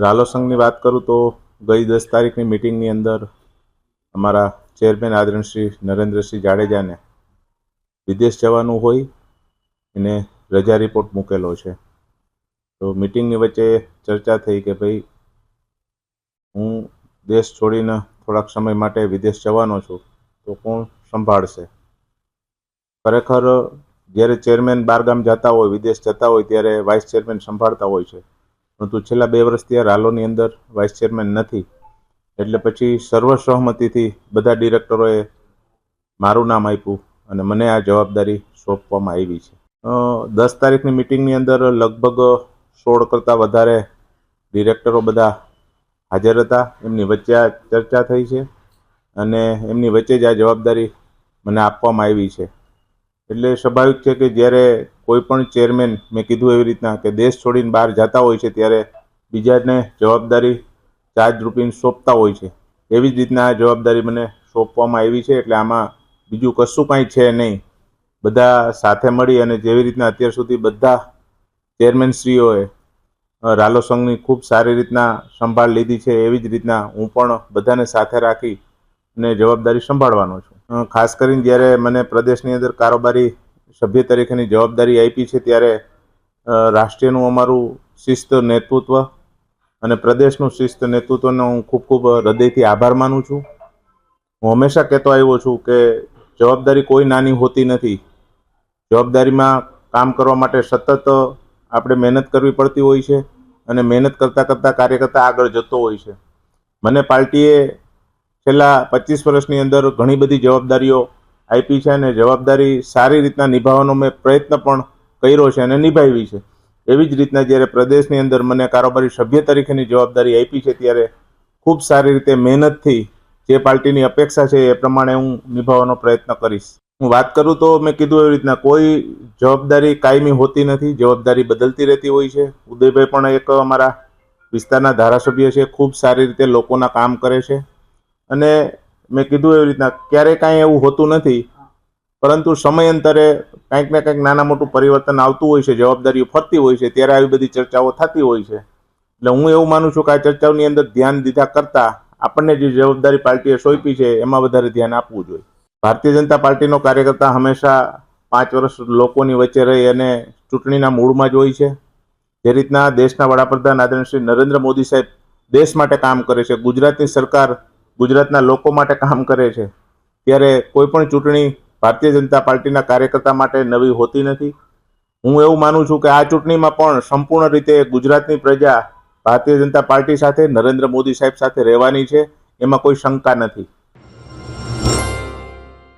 રાલો સંઘની વાત કરું તો ગઈ 10 તારીખની મિટિંગની અંદર અમારા ચેરમેન આદરણીય શ્રી નરેન્દ્રસિંહ જાડેજાને વિદેશ જવાનું હોય એને રજા રિપોર્ટ મૂકેલો છે. તો મિટિંગની વચ્ચે ચર્ચા થઈ કે ભાઈ હું દેશ છોડીને થોડાક સમય માટે વિદેશ જવાનો છું, તો કોણ સંભાળશે? ખરેખર જ્યારે ચેરમેન બહારગામ જતા હોય, વિદેશ જતા હોય ત્યારે વાઇસ ચેરમેન સંભાળતા હોય છે, પરંતુ છેલ્લા 2 વર્ષથી આ રાલોની અંદર વાઇસ ચેરમેન નથી. એટલે પછી સર્વસહમતિથી બધા ડિરેક્ટરોએ મારું નામ આપ્યું અને મને આ જવાબદારી સોંપવામાં આવી છે. 10 તારીખની મિટિંગની અંદર લગભગ 16 કરતાં વધારે ડિરેક્ટરો બધા હાજર હતા. એમની વચ્ચે આ ચર્ચા થઈ છે અને એમની વચ્ચે જ આ જવાબદારી મને આપવામાં આવી છે. એટલે સ્વાભાવિક છે કે જ્યારે કોઈ પણ ચેરમેન, મેં કીધું એવી રીતના, કે દેશ છોડીને બહાર જતા હોય છે ત્યારે બીજાને જવાબદારી ચાર્જ રૂપીને સોંપતા હોય છે. એવી જ રીતના આ જવાબદારી મને સોંપવામાં આવી છે. એટલે આમાં બીજું કશું કાંઈ છે નહીં. બધા સાથે મળી અને જેવી રીતના અત્યાર સુધી બધા ચેરમેનશ્રીઓએ રાલો સંઘની ખૂબ સારી રીતના સંભાળ લીધી છે, એવી જ રીતના હું પણ બધાને સાથે રાખી અને જવાબદારી સંભાળવાનો છું. ખાસ કરીને જ્યારે મને પ્રદેશની અંદર કારોબારી સભ્ય તરીકેની જવાબદારી આપી છે ત્યારે રાષ્ટ્રીયનું અમારું શિસ્ત નેતૃત્વ અને પ્રદેશનું શિસ્ત નેતૃત્વનો હું ખૂબ ખૂબ હૃદયથી આભાર માનું છું. હું હંમેશા કહેતો આવ્યો છું કે જવાબદારી કોઈ નાની હોતી નથી. જવાબદારીમાં કામ કરવા માટે સતત આપણે મહેનત કરવી પડતી હોય છે અને મહેનત કરતાં કરતાં કાર્યકર્તા આગળ જતો હોય છે. મને પાર્ટીએ છેલ્લા 25 વર્ષની અંદર ઘણી બધી જવાબદારીઓ આપી છે અને જવાબદારી સારી રીતના નિભાવવાનો મેં પ્રયત્ન પણ કર્યો છે અને નિભાવી છે. એવી જ રીતના જ્યારે પ્રદેશની અંદર મને કારોબારી સભ્ય તરીકેની જવાબદારી આપી છે ત્યારે ખૂબ સારી રીતે મહેનતથી જે પાર્ટીની અપેક્ષા છે એ પ્રમાણે હું નિભાવવાનો પ્રયત્ન કરીશ. હું વાત કરું તો મેં કીધું એવી રીતના કોઈ જવાબદારી કાયમી હોતી નથી, જવાબદારી બદલતી રહેતી હોય છે. ઉદયભાઈ પણ એક અમારા વિસ્તારના ધારાસભ્ય છે, ખૂબ સારી રીતે લોકોના કામ કરે છે અને મેં કીધું એવી રીતના ક્યારેય કાંઈ એવું હોતું નથી, પરંતુ સમયાંતરે કંઈક ને કંઈક નાના મોટું પરિવર્તન આવતું હોય છે, જવાબદારીઓ ફરતી હોય છે, ત્યારે આવી બધી ચર્ચાઓ થતી હોય છે. એટલે હું એવું માનું છું કે આ ચર્ચાઓની અંદર ધ્યાન દીધા કરતાં આપણને જે જવાબદારી પાર્ટીએ સોંપી છે એમાં વધારે ધ્યાન આપવું જોઈએ. ભારતીય જનતા પાર્ટીનો કાર્યકર્તા હંમેશા 5 વર્ષ લોકોની વચ્ચે રહી અને ચૂંટણીના મૂળમાં જ હોય છે. જે રીતના દેશના વડાપ્રધાન આદરણીય શ્રી નરેન્દ્ર મોદી સાહેબ દેશ માટે કામ કરે છે, ગુજરાતની સરકાર ગુજરાતના લોકો માટે કામ કરે છે, ત્યારે કોઈ પણ ચૂંટણી ભારતીય જનતા પાર્ટીના કાર્યકર્તા માટે નવી હોતી નથી. હું એવું માનું છું કે આ ચૂંટણીમાં પણ સંપૂર્ણ રીતે ગુજરાતની પ્રજા ભારતીય જનતા પાર્ટી સાથે, નરેન્દ્ર મોદી સાહેબ સાથે રહેવાની છે, એમાં કોઈ શંકા નથી.